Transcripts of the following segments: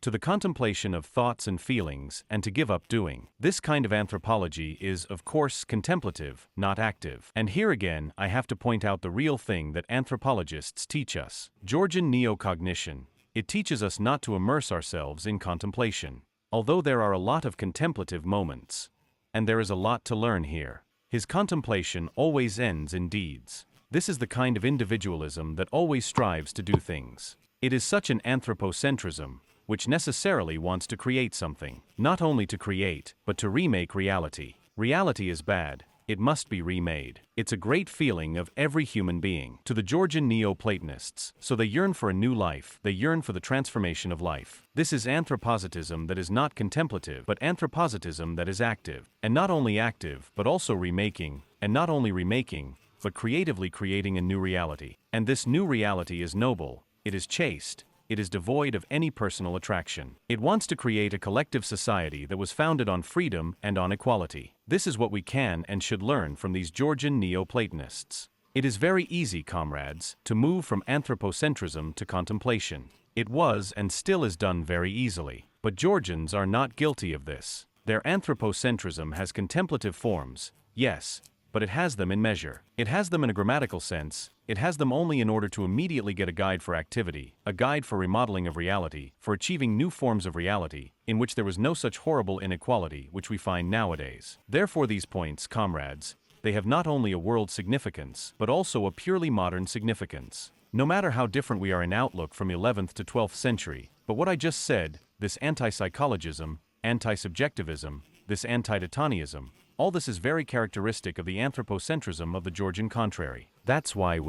to the contemplation of thoughts and feelings, and to give up doing. This kind of anthropology is, of course, contemplative, not active. And here again, I have to point out the real thing that anthropologists teach us. Georgian neocognition. It teaches us not to immerse ourselves in contemplation. Although there are a lot of contemplative moments, and there is a lot to learn here, his contemplation always ends in deeds. This is the kind of individualism that always strives to do things. It is such an anthropocentrism, which necessarily wants to create something. Not only to create, but to remake reality. Reality is bad. It must be remade. It's a great feeling of every human being. To the Georgian Neoplatonists, so they yearn for a new life, they yearn for the transformation of life. This is anthropositism that is not contemplative, but anthropositism that is active. And not only active, but also remaking, and not only remaking, but creatively creating a new reality. And this new reality is noble, it is chaste, it is devoid of any personal attraction. It wants to create a collective society that was founded on freedom and on equality. This is what we can and should learn from these Georgian Neoplatonists. It is very easy, comrades, to move from anthropocentrism to contemplation. It was and still is done very easily. But Georgians are not guilty of this. Their anthropocentrism has contemplative forms, yes, but it has them in measure. It has them in a grammatical sense. It has them only in order to immediately get a guide for activity, a guide for remodeling of reality, for achieving new forms of reality, in which there was no such horrible inequality which we find nowadays. Therefore these points, comrades, they have not only a world significance, but also a purely modern significance. No matter how different we are in outlook from 11th to 12th century, but what I just said, this anti-psychologism, anti-subjectivism, this anti-Datonism, all this is very characteristic of the anthropocentrism of the Georgian contrary. That's why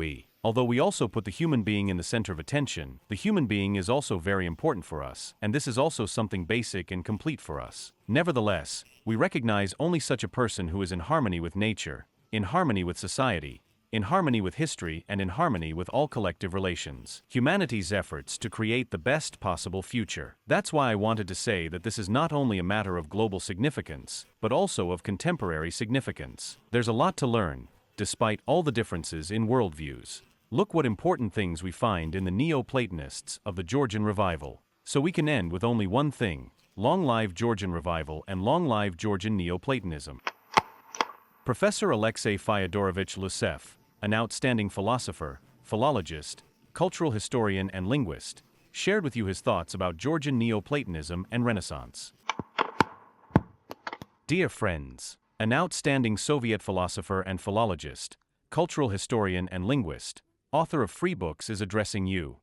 although we also put the human being in the center of attention, the human being is also very important for us, and this is also something basic and complete for us. Nevertheless, we recognize only such a person who is in harmony with nature, in harmony with society, in harmony with history, and in harmony with all collective relations. Humanity's efforts to create the best possible future. That's why I wanted to say that this is not only a matter of global significance, but also of contemporary significance. There's a lot to learn, despite all the differences in worldviews. Look what important things we find in the Neoplatonists of the Georgian revival. So we can end with only one thing: long live Georgian revival and long live Georgian Neoplatonism. Professor Alexei Losev, an outstanding philosopher, philologist, cultural historian and linguist, shared with you his thoughts about Georgian Neoplatonism and Renaissance. Dear friends, an outstanding Soviet philosopher and philologist, cultural historian and linguist, author of free books is addressing you.